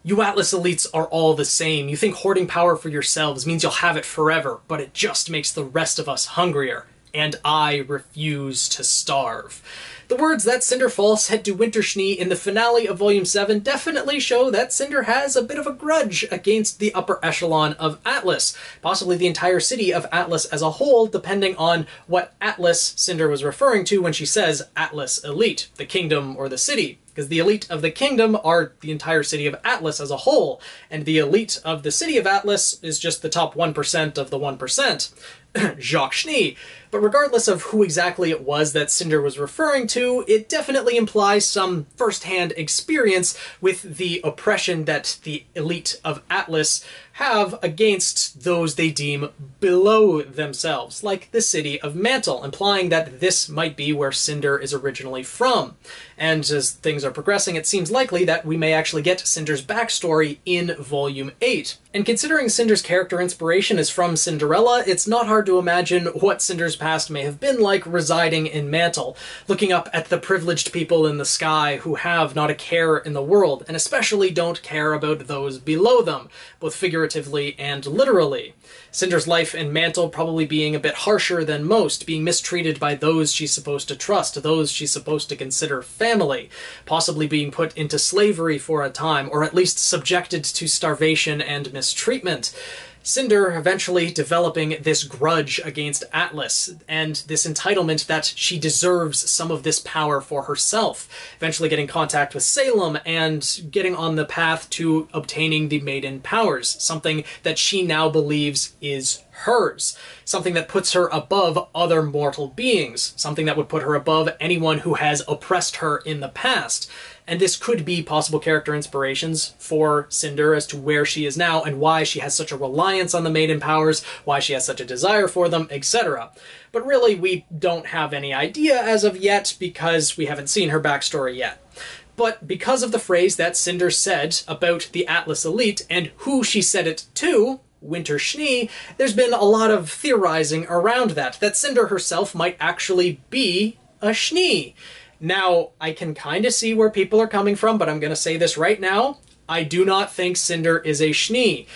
You Atlas elites are all the same. You think hoarding power for yourselves means you'll have it forever, but it just makes the rest of us hungrier. And I refuse to starve. The words that Cinder Fall said to Winter Schnee in the finale of Volume 7 definitely show that Cinder has a bit of a grudge against the upper echelon of Atlas, possibly the entire city of Atlas as a whole, depending on what Atlas Cinder was referring to when she says Atlas Elite, the kingdom or the city. Because the elite of the kingdom are the entire city of Atlas as a whole, and the elite of the city of Atlas is just the top 1% of the 1%. Jacques Schnee. But regardless of who exactly it was that Cinder was referring to, it definitely implies some first-hand experience with the oppression that the elite of Atlas have against those they deem below themselves, like the city of Mantle, implying that this might be where Cinder is originally from. And as things are progressing, it seems likely that we may actually get Cinder's backstory in Volume 8. And considering Cinder's character inspiration is from Cinderella, it's not hard to imagine what Cinder's past may have been like residing in Mantle, looking up at the privileged people in the sky who have not a care in the world, and especially don't care about those below them, both figuratively and literally. Cinder's life in Mantle probably being a bit harsher than most, being mistreated by those she's supposed to trust, those she's supposed to consider family, possibly being put into slavery for a time, or at least subjected to starvation and mistreatment. Cinder eventually developing this grudge against Atlas, and this entitlement that she deserves some of this power for herself, eventually getting contact with Salem and getting on the path to obtaining the Maiden Powers, something that she now believes is hers, something that puts her above other mortal beings, something that would put her above anyone who has oppressed her in the past. And this could be possible character inspirations for Cinder as to where she is now and why she has such a reliance on the Maiden Powers, why she has such a desire for them, etc. But really, we don't have any idea as of yet because we haven't seen her backstory yet. But because of the phrase that Cinder said about the Atlas Elite and who she said it to, Winter Schnee, there's been a lot of theorizing around that Cinder herself might actually be a Schnee. Now, I can kind of see where people are coming from, but I'm going to say this right now. I do not think Cinder is a Schnee.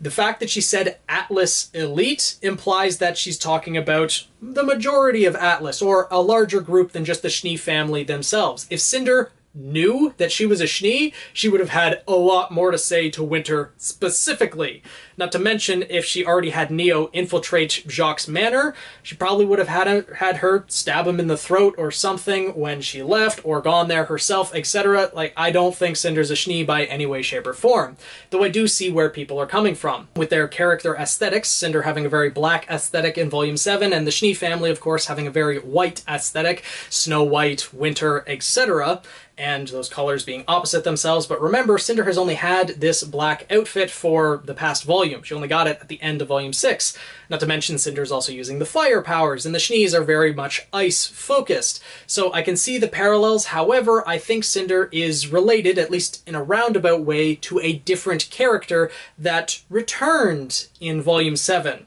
The fact that she said Atlas Elite implies that she's talking about the majority of Atlas, or a larger group than just the Schnee family themselves. If Cinder knew that she was a Schnee, she would have had a lot more to say to Winter specifically. Not to mention, if she already had Neo infiltrate Jacques' manor, she probably would have had her stab him in the throat or something when she left, or gone there herself, etc. Like, I don't think Cinder's a Schnee by any way, shape, or form. Though I do see where people are coming from. With their character aesthetics, Cinder having a very black aesthetic in Volume 7, and the Schnee family, of course, having a very white aesthetic, Snow White, Winter, etc., and those colors being opposite themselves. But remember, Cinder has only had this black outfit for the past volume. She only got it at the end of Volume 6. Not to mention, Cinder's also using the fire powers, and the Schnees are very much ice-focused. So I can see the parallels. However, I think Cinder is related, at least in a roundabout way, to a different character that returned in Volume 7.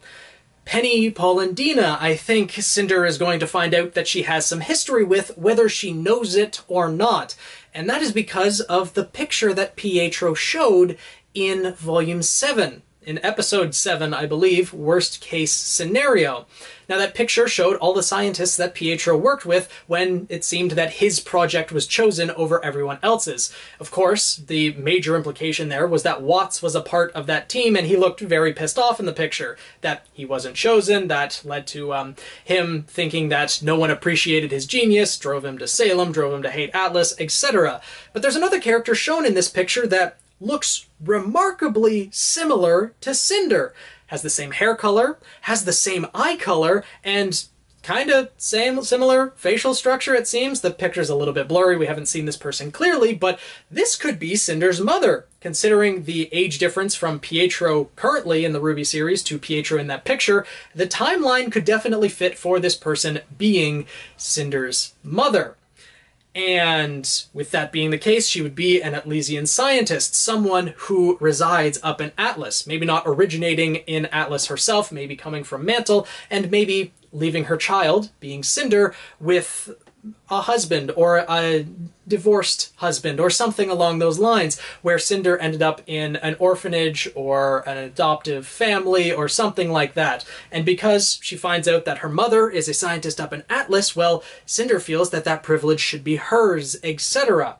Penny Polendina, I think Cinder is going to find out that she has some history with, whether she knows it or not. And that is because of the picture that Pietro showed in Volume 7. In Episode 7, I believe, Worst Case Scenario. Now, that picture showed all the scientists that Pietro worked with when it seemed that his project was chosen over everyone else's. Of course, the major implication there was that Watts was a part of that team, and he looked very pissed off in the picture that he wasn't chosen. That led to him thinking that no one appreciated his genius, drove him to Salem, drove him to hate Atlas, etc. But there's another character shown in this picture that looks remarkably similar to Cinder. Has the same hair color, has the same eye color, and kind of similar facial structure, it seems. The picture's a little bit blurry, we haven't seen this person clearly, but this could be Cinder's mother. Considering the age difference from Pietro currently in the RWBY series to Pietro in that picture, the timeline could definitely fit for this person being Cinder's mother. And with that being the case, she would be an Atlesian scientist, someone who resides up in Atlas, maybe not originating in Atlas herself, maybe coming from Mantle, and maybe leaving her child, being Cinder, with a husband or a divorced husband or something along those lines, where Cinder ended up in an orphanage or an adoptive family or something like that. And because she finds out that her mother is a scientist up in Atlas, well, Cinder feels that that privilege should be hers, etc.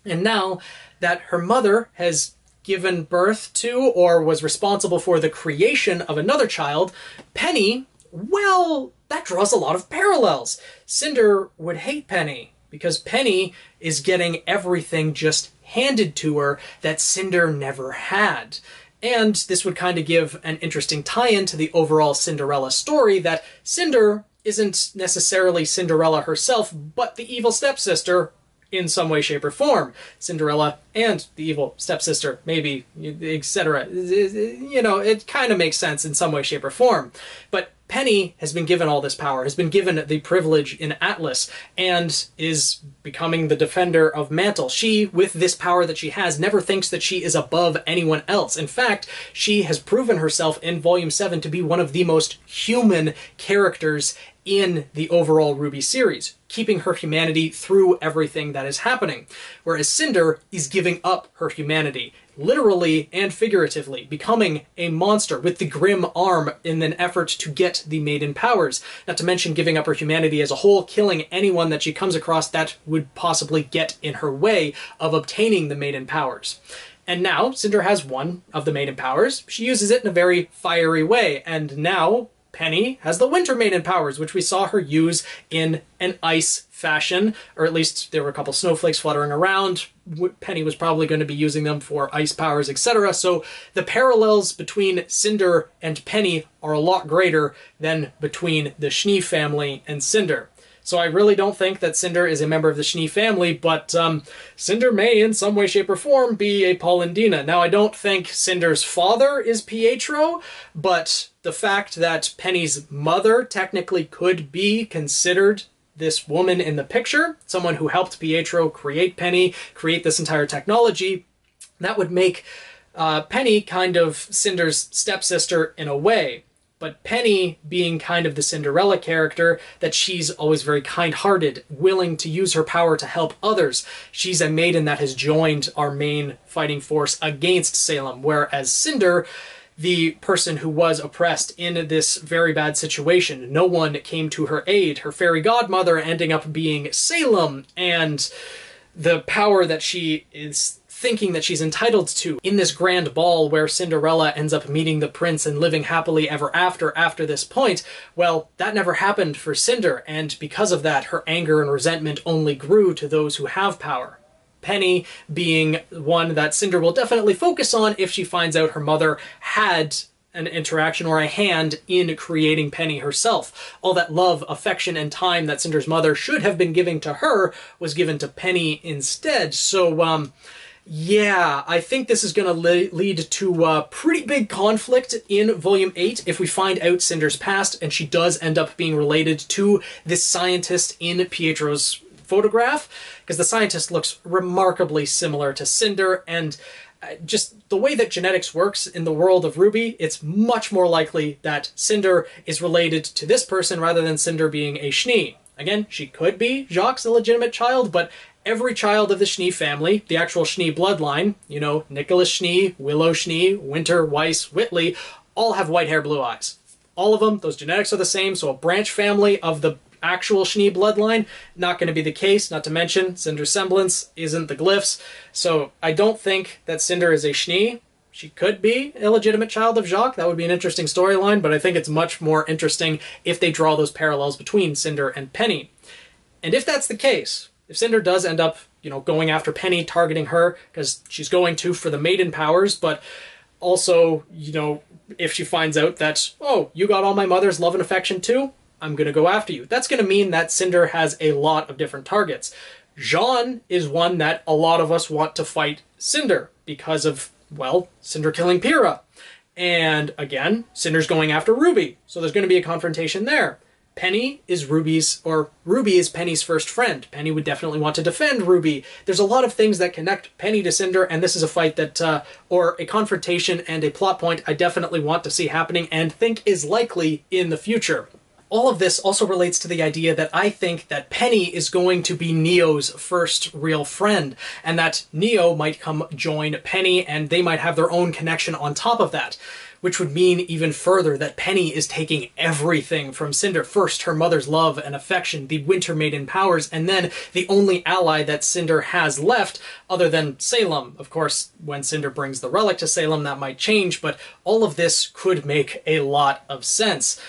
And now that her mother has given birth to or was responsible for the creation of another child, Penny, well, that draws a lot of parallels. Cinder would hate Penny because Penny is getting everything just handed to her that Cinder never had. And this would kind of give an interesting tie-in to the overall Cinderella story, that Cinder isn't necessarily Cinderella herself, but the evil stepsister in some way, shape, or form. Cinderella and the evil stepsister, maybe, etc. You know, it kind of makes sense in some way, shape, or form. But Penny has been given all this power, has been given the privilege in Atlas, and is becoming the defender of Mantle. She, with this power that she has, never thinks that she is above anyone else. In fact, she has proven herself in Volume 7 to be one of the most human characters in the overall RWBY series, keeping her humanity through everything that is happening. Whereas Cinder is giving up her humanity, literally and figuratively, becoming a monster with the grim arm in an effort to get the Maiden Powers. Not to mention giving up her humanity as a whole, killing anyone that she comes across that would possibly get in her way of obtaining the Maiden Powers. And now, Cinder has one of the Maiden Powers. She uses it in a very fiery way, and now Penny has the Winter Maiden Powers, which we saw her use in an ice fashion, or at least there were a couple snowflakes fluttering around. Penny was probably going to be using them for ice powers, etc. So the parallels between Cinder and Penny are a lot greater than between the Schnee family and Cinder. So I really don't think that Cinder is a member of the Schnee family, but Cinder may, in some way, shape, or form, be a Polendina. Now, I don't think Cinder's father is Pietro, but the fact that Penny's mother technically could be considered this woman in the picture, someone who helped Pietro create Penny, create this entire technology, that would make Penny kind of Cinder's stepsister in a way. But Penny being kind of the Cinderella character, that she's always very kind-hearted, willing to use her power to help others. She's a maiden that has joined our main fighting force against Salem, whereas Cinder, the person who was oppressed in this very bad situation, no one came to her aid. Her fairy godmother ending up being Salem, and the power that she is thinking that she's entitled to in this grand ball where Cinderella ends up meeting the prince and living happily ever after this point, well, that never happened for Cinder, and because of that, her anger and resentment only grew to those who have power. Penny being one that Cinder will definitely focus on if she finds out her mother had an interaction or a hand in creating Penny herself. All that love, affection, and time that Cinder's mother should have been giving to her was given to Penny instead. So, yeah, I think this is going to lead to a pretty big conflict in Volume 8 if we find out Cinder's past and she does end up being related to this scientist in Pietro's photograph, because the scientist looks remarkably similar to Cinder, and just the way that genetics works in the world of RWBY, it's much more likely that Cinder is related to this person rather than Cinder being a Schnee. Again, she could be Jacques' illegitimate child, but every child of the Schnee family, the actual Schnee bloodline, you know, Nicholas Schnee, Willow Schnee, Winter, Weiss, Whitley, all have white hair, blue eyes. All of them, those genetics are the same, so a branch family of the actual Schnee bloodline, not going to be the case, not to mention Cinder's semblance isn't the glyphs, so I don't think that Cinder is a Schnee. She could be an illegitimate child of Jacques. That would be an interesting storyline, but I think it's much more interesting if they draw those parallels between Cinder and Penny. And if that's the case, if Cinder does end up, you know, going after Penny, targeting her, because she's going to for the Maiden Powers, but also, you know, if she finds out that, oh, you got all my mother's love and affection too, I'm going to go after you. That's going to mean that Cinder has a lot of different targets. Jean is one that a lot of us want to fight Cinder because of, well, Cinder killing Pyrrha. And again, Cinder's going after RWBY, so there's going to be a confrontation there. Penny is RWBY is Penny's first friend. Penny would definitely want to defend RWBY. There's a lot of things that connect Penny to Cinder, and this is a fight that, or a confrontation and a plot point I definitely want to see happening and think is likely in the future. all of this also relates to the idea that I think that Penny is going to be Neo's first real friend, and that Neo might come join Penny, and they might have their own connection on top of that. Which would mean even further that Penny is taking everything from Cinder. First, her mother's love and affection, the Winter Maiden powers, and then the only ally that Cinder has left, other than Salem. Of course, when Cinder brings the relic to Salem, that might change, but all of this could make a lot of sense.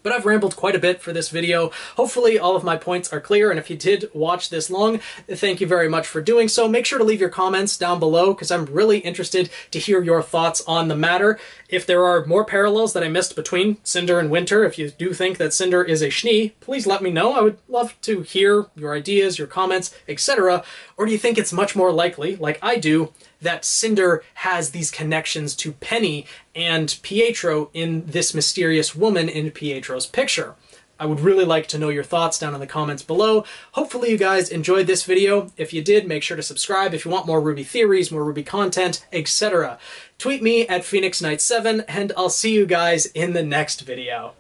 But I've rambled quite a bit for this video. Hopefully all of my points are clear, and if you did watch this long, thank you very much for doing so. Make sure to leave your comments down below, because I'm really interested to hear your thoughts on the matter. If there are more parallels that I missed between Cinder and Winter, if you do think that Cinder is a Schnee, please let me know. I would love to hear your ideas, your comments, etc. Or do you think it's much more likely, like I do, that Cinder has these connections to Penny and Pietro in this mysterious woman in Pietro's picture? I would really like to know your thoughts down in the comments below. Hopefully you guys enjoyed this video. If you did, make sure to subscribe if you want more RWBY theories, more RWBY content, etc. Tweet me at PhoenixKnight7, and I'll see you guys in the next video.